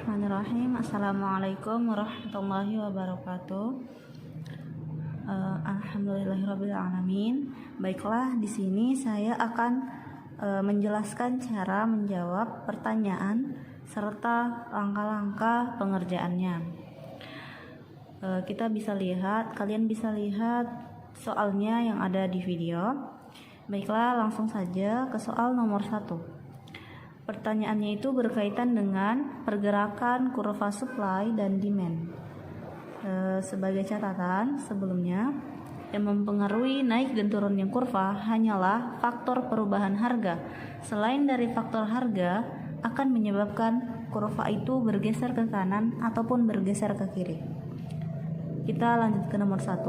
Bismillahirrahmanirrahim. Assalamualaikum warahmatullahi wabarakatuh. Alhamdulillahirobbilalamin. Baiklah, di sini saya akan menjelaskan cara menjawab pertanyaan serta langkah-langkah pengerjaannya. Kalian bisa lihat soalnya yang ada di video. Baiklah, langsung saja ke soal nomor 1. Pertanyaannya itu berkaitan dengan pergerakan kurva supply dan demand. Sebagai catatan sebelumnya, yang mempengaruhi naik dan turunnya kurva hanyalah faktor perubahan harga. Selain dari faktor harga, akan menyebabkan kurva itu bergeser ke kanan ataupun bergeser ke kiri. Kita lanjut ke nomor 1,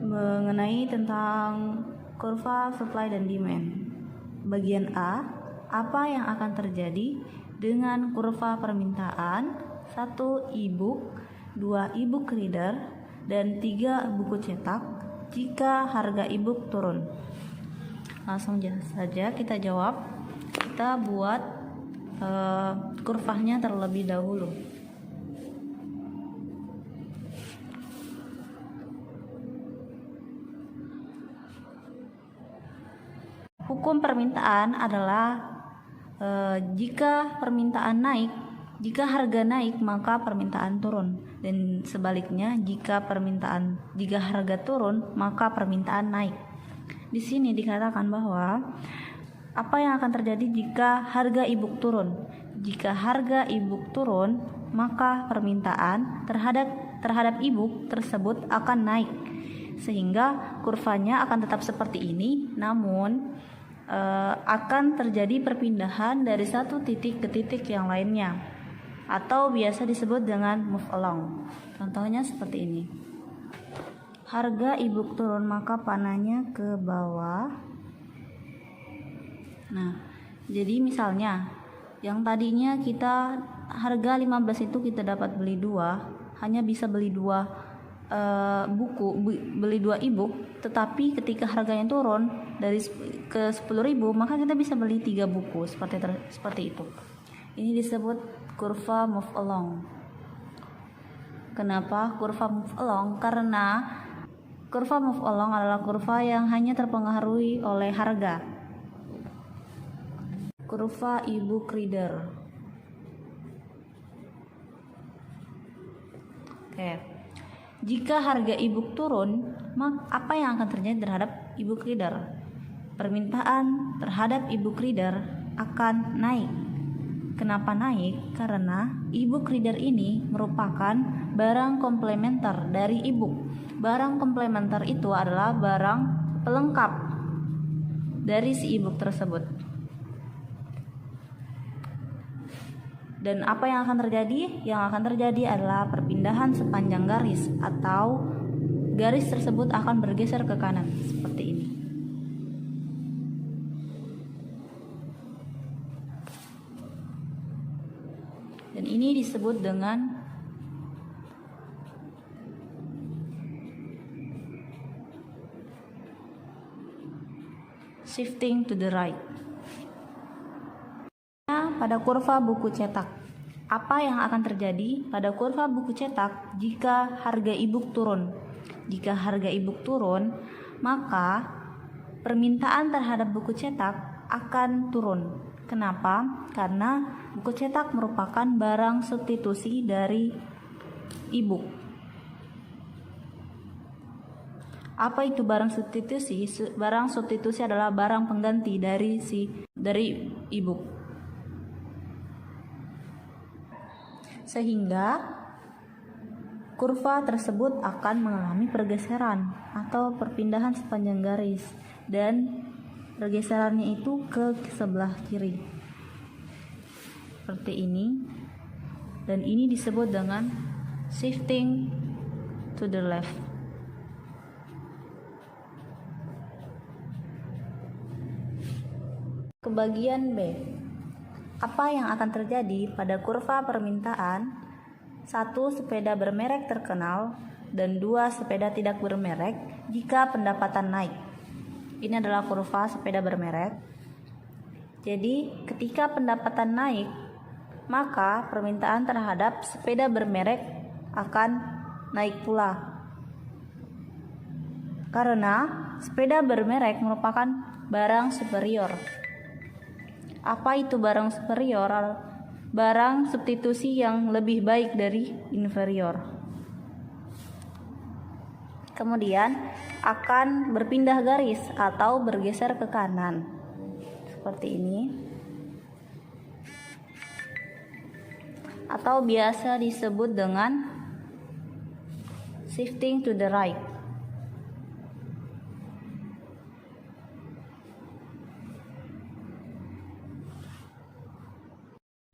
mengenai tentang kurva supply dan demand. Bagian A, apa yang akan terjadi dengan kurva permintaan 1 e-book, 2 e-book reader, dan 3 buku cetak jika harga e-book turun? Langsung saja kita jawab. Kita buat kurvanya terlebih dahulu. Hukum permintaan adalah jika harga naik maka permintaan turun, dan sebaliknya jika harga turun maka permintaan naik. Di sini dikatakan bahwa apa yang akan terjadi jika harga e-book turun? Jika harga e-book turun, maka permintaan terhadap e-book tersebut akan naik, sehingga kurvanya akan tetap seperti ini, namun akan terjadi perpindahan dari satu titik ke titik yang lainnya, atau biasa disebut dengan move along. Contohnya seperti ini. Harga e-book turun maka panahnya ke bawah. Nah, jadi misalnya yang tadinya kita harga 15 itu kita dapat beli 2, hanya bisa beli 2 beli 2 e-book, tetapi ketika harganya turun dari ke 10.000, maka kita bisa beli 3 buku seperti itu. Ini disebut kurva move along. Kenapa kurva move along? Karena kurva move along adalah kurva yang hanya terpengaruhi oleh harga. Kurva e-book reader. Oke. Jika harga e-book turun, maka apa yang akan terjadi terhadap e-book reader? Permintaan terhadap e-book reader akan naik. Kenapa naik? Karena e-book reader ini merupakan barang komplementer dari e-book. Barang komplementer itu adalah barang pelengkap dari si e-book tersebut. Dan apa yang akan terjadi? Yang akan terjadi adalah perpindahan sepanjang garis, atau garis tersebut akan bergeser ke kanan seperti ini. Dan ini disebut dengan shifting to the right. Pada kurva buku cetak, apa yang akan terjadi pada kurva buku cetak jika harga e-book turun? Jika harga e-book turun, maka permintaan terhadap buku cetak akan turun. Kenapa? Karena buku cetak merupakan barang substitusi dari e-book. Apa itu barang substitusi? Barang substitusi adalah barang pengganti dari e-book. Sehingga kurva tersebut akan mengalami pergeseran atau perpindahan sepanjang garis, dan pergeserannya itu ke sebelah kiri seperti ini, dan ini disebut dengan shifting to the left. Kebagian B, apa yang akan terjadi pada kurva permintaan 1 sepeda bermerek terkenal dan 2 sepeda tidak bermerek jika pendapatan naik? Ini adalah kurva sepeda bermerek. Jadi ketika pendapatan naik, maka permintaan terhadap sepeda bermerek akan naik pula. Karena sepeda bermerek merupakan barang superior. Apa itu barang superior? Barang substitusi yang lebih baik dari inferior. Kemudian akan berpindah garis atau bergeser ke kanan. Seperti ini. Atau biasa disebut dengan shifting to the right.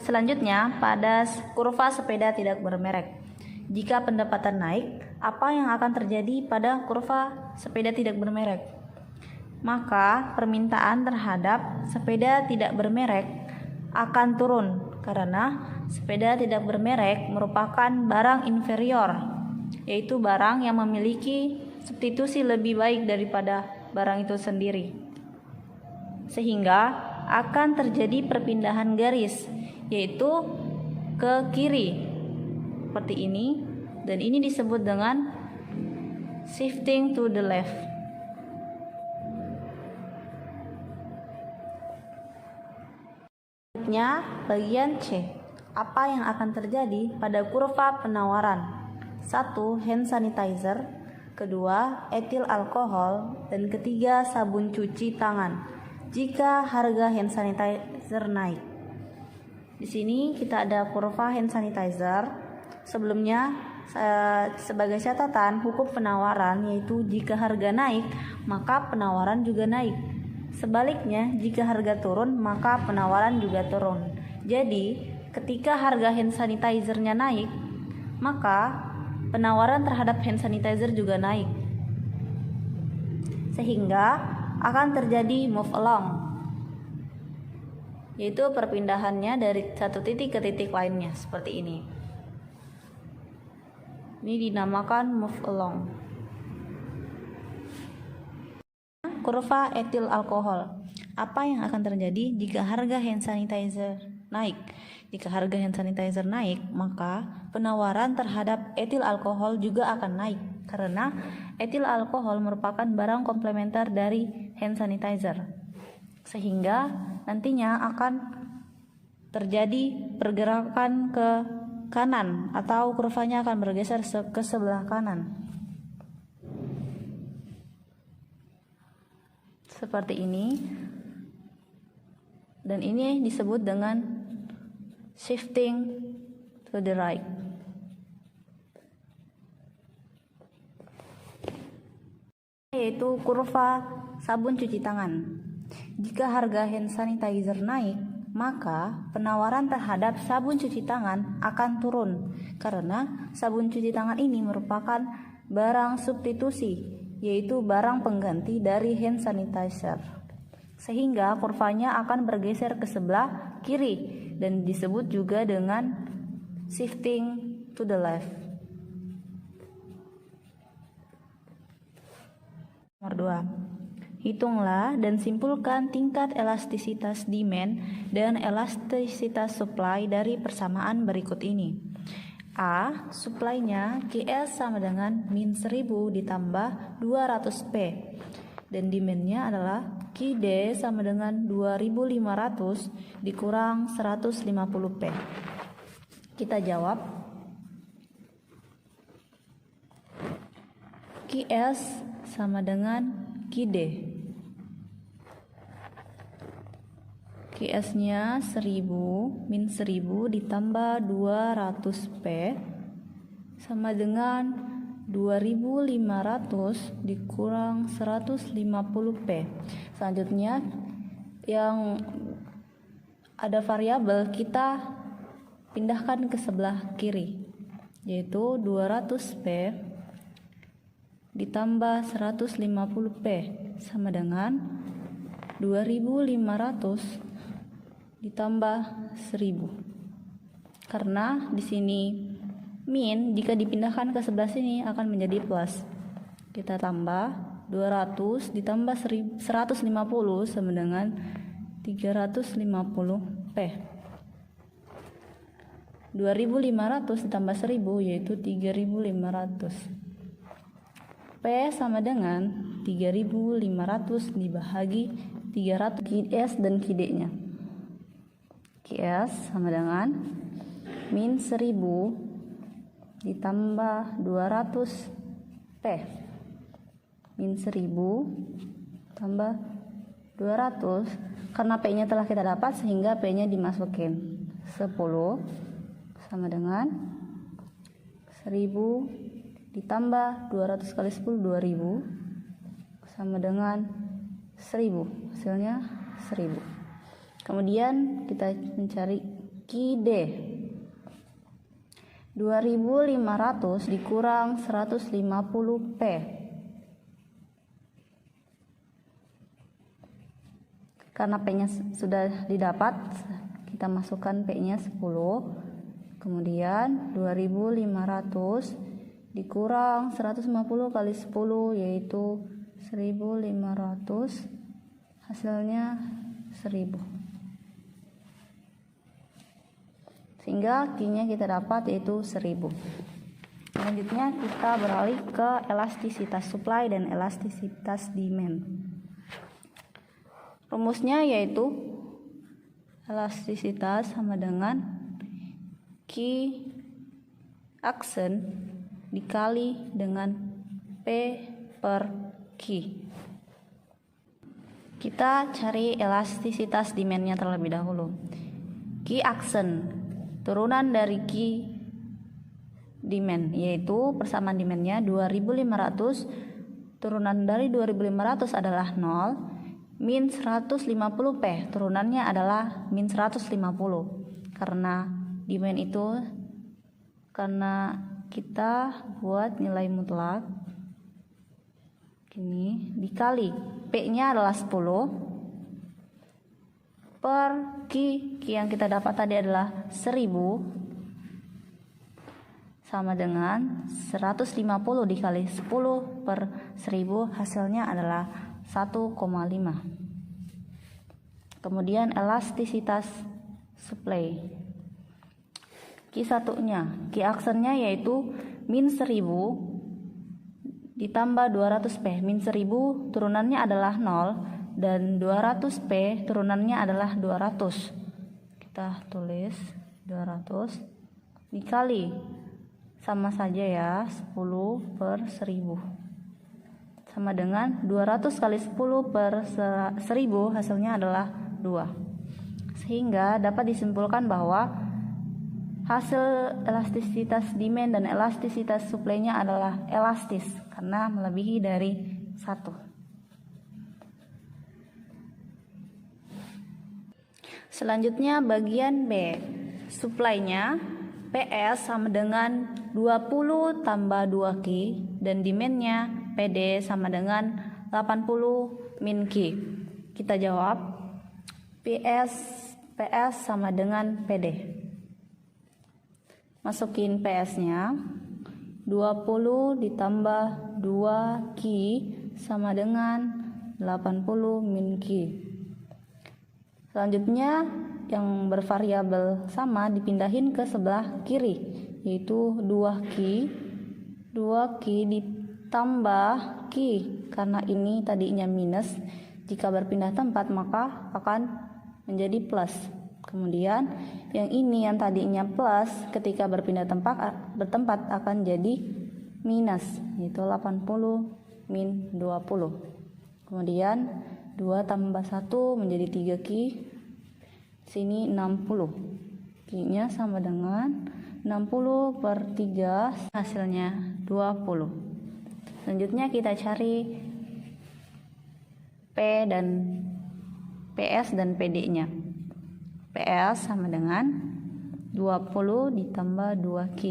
Selanjutnya, pada kurva sepeda tidak bermerek. Jika pendapatan naik, apa yang akan terjadi pada kurva sepeda tidak bermerek? Maka permintaan terhadap sepeda tidak bermerek akan turun karena sepeda tidak bermerek merupakan barang inferior, yaitu barang yang memiliki substitusi lebih baik daripada barang itu sendiri. Sehingga akan terjadi perpindahan garis, yaitu ke kiri seperti ini, dan ini disebut dengan shifting to the left. Selanjutnya bagian C. Apa yang akan terjadi pada kurva penawaran? 1. Hand sanitizer, kedua etil alkohol, dan ketiga sabun cuci tangan. Jika harga hand sanitizer naik. Di sini kita ada kurva hand sanitizer. Sebelumnya sebagai catatan hukum penawaran, yaitu jika harga naik maka penawaran juga naik. Sebaliknya, jika harga turun maka penawaran juga turun. Jadi ketika harga hand sanitizer-nya naik, maka penawaran terhadap hand sanitizer juga naik. Sehingga akan terjadi move along, yaitu perpindahannya dari satu titik ke titik lainnya seperti ini. Ini dinamakan move along. Kurva etil alkohol. Apa yang akan terjadi jika harga hand sanitizer naik? Jika harga hand sanitizer naik, maka penawaran terhadap etil alkohol juga akan naik karena etil alkohol merupakan barang komplementer dari hand sanitizer. Sehingga nantinya akan terjadi pergerakan ke kanan atau kurvanya akan bergeser ke sebelah kanan. Seperti ini. Dan ini disebut dengan shifting to the right. Yaitu kurva sabun cuci tangan. Jika harga hand sanitizer naik, maka penawaran terhadap sabun cuci tangan akan turun karena sabun cuci tangan ini merupakan barang substitusi, yaitu barang pengganti dari hand sanitizer. Sehingga kurvanya akan bergeser ke sebelah kiri dan disebut juga dengan shifting to the left. Nomor 2. Hitunglah dan simpulkan tingkat elastisitas demand dan elastisitas supply dari persamaan berikut ini. A. Supply-nya QS sama dengan min 1000 ditambah 200P. Dan demand-nya adalah QD sama dengan 2500 dikurang 150P. Kita jawab. QS sama dengan QD. QS-nya 1000 min 1000 ditambah 200P sama dengan 2500 dikurang 150P. Selanjutnya yang ada variabel kita pindahkan ke sebelah kiri, yaitu 200P ditambah 150P sama dengan 2500 ditambah 1000. Karena di sini min jika dipindahkan ke sebelah sini akan menjadi plus. Kita tambah 200 ditambah 150 sama dengan 350P. 2.500 ditambah 1.000 yaitu 3.500. P sama dengan 3.500 dibagi 300. QS dan QD-nya. QS sama dengan min 1.000 ditambah 200 P. Min 1.000 tambah 200. Karena P-nya telah kita dapat sehingga P-nya dimasukin. 10 sama dengan 1.000 ditambah 200 kali 10 2.000 sama dengan 1.000. Hasilnya 1.000. Kemudian kita mencari QD. 2.500 dikurang 150 P. Karena P-nya sudah didapat, kita masukkan P-nya 10. Kemudian 2.500 dikurang 150 kali 10 yaitu 1.500. Hasilnya 1.000. Sehingga Q-nya kita dapat yaitu 1.000. Selanjutnya kita beralih ke elastisitas supply dan elastisitas demand. Rumusnya yaitu elastisitas sama dengan Q aksen dikali dengan P per Q. Kita cari elastisitas demand-nya terlebih dahulu. Q aksen turunan dari Q demand yaitu persamaan demand-nya 2.500, turunan dari 2.500 adalah 0. Min 150 P turunannya adalah min 150. Karena demand itu karena kita buat nilai mutlak gini dikali P-nya adalah 10 per Q yang kita dapat tadi adalah 1.000 sama dengan 150 dikali 10 per 1.000 hasilnya adalah 1,5. Kemudian elastisitas supply. Q1-nya, Q aksennya yaitu min 1.000 ditambah 200 P. Min 1.000 turunannya adalah 0 dan 200 P turunannya adalah 200. Kita tulis 200 dikali sama saja ya 10 per 1.000 sama dengan 200 kali 10 per 1.000 hasilnya adalah 2. Sehingga dapat disimpulkan bahwa hasil elastisitas demand dan elastisitas supply-nya adalah elastis karena melebihi dari 1. Selanjutnya bagian B. Supply-nya PS sama dengan 20 tambah 2Q dan demand-nya PD sama dengan 80 min Q. Kita jawab PS sama dengan PD. Masukin PS-nya 20 ditambah 2Q sama dengan 80 min Q. Selanjutnya yang bervariabel sama dipindahin ke sebelah kiri yaitu 2Q ditambah Q karena ini tadinya minus, jika berpindah tempat maka akan menjadi plus. Kemudian yang ini yang tadinya plus ketika berpindah tempat akan jadi minus yaitu 80 min 20. Kemudian 2 tambah 1 menjadi 3Q. Sini 60. Q-nya sama dengan 60 per 3 hasilnya 20. Selanjutnya kita cari PS dan PD-nya. PS sama dengan 20 ditambah 2Q.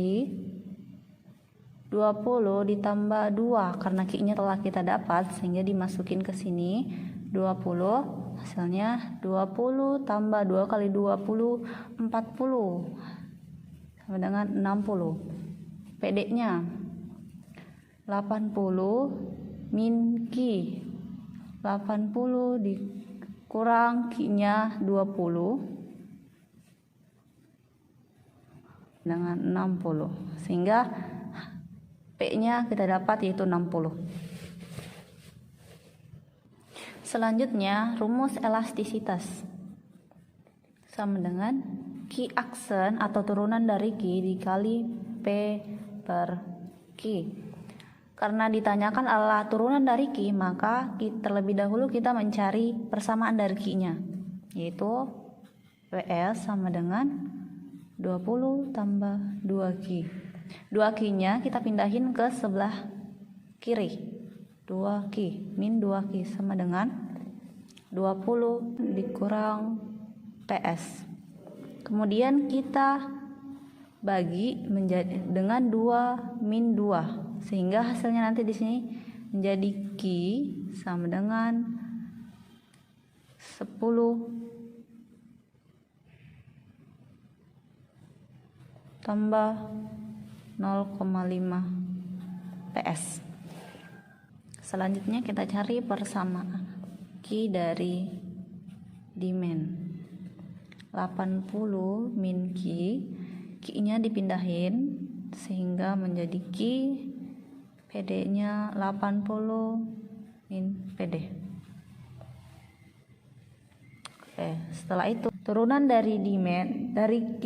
20 ditambah 2 karena Q-nya telah kita dapat sehingga dimasukin ke sini 20 hasilnya 20 tambah 2 kali 20 40 sama dengan 60. PD-nya 80 min Q. 80 dikurang Q-nya 20 dengan 60. Sehingga P-nya kita dapat yaitu 60. Selanjutnya, rumus elastisitas sama dengan Q aksen atau turunan dari Q dikali P per Q. Karena ditanyakan adalah turunan dari Q, maka terlebih dahulu kita mencari persamaan dari Q-nya, yaitu WS sama dengan 20 tambah 2Q. 2Q-nya kita pindahin ke sebelah kiri. 2Q min 2Q sama dengan 20 dikurang PS. Kemudian kita bagi menjadi dengan 2 min 2, sehingga hasilnya nanti di sini menjadi Q sama dengan 10 tambah 0,5 PS. Selanjutnya kita cari persamaan Q dari demand. 80 min Q, Q-nya dipindahin sehingga menjadi Q, PD-nya 80 min PD. Oke, setelah itu turunan dari demand dari Q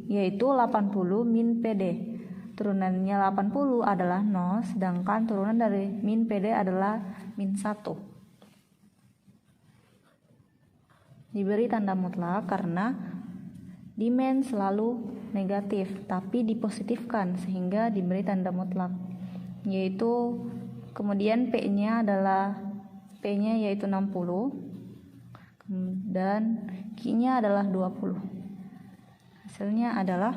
yaitu 80 min PD. Turunannya 80 adalah 0, sedangkan turunan dari min PD adalah min 1. Diberi tanda mutlak karena demand selalu negatif tapi dipositifkan, sehingga diberi tanda mutlak, yaitu kemudian P-nya yaitu 60 dan Q-nya adalah 20. Hasilnya adalah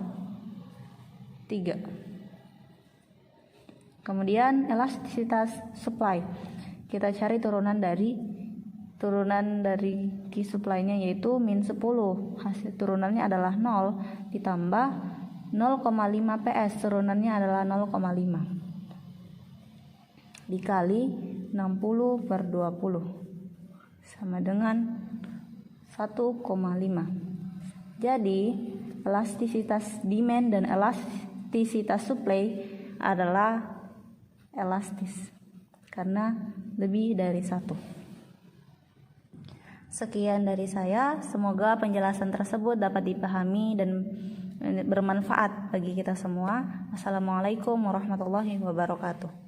3. Kemudian elastisitas supply. Kita cari turunan dari Q supply-nya yaitu min 10. Hasil turunannya adalah 0 ditambah 0,5 PS, turunannya adalah 0,5 dikali 60 per 20 sama dengan 1,5. Jadi elastisitas demand dan elastisitas supply adalah elastis karena lebih dari 1. Sekian dari saya, semoga penjelasan tersebut dapat dipahami dan bermanfaat bagi kita semua. Assalamualaikum warahmatullahi wabarakatuh.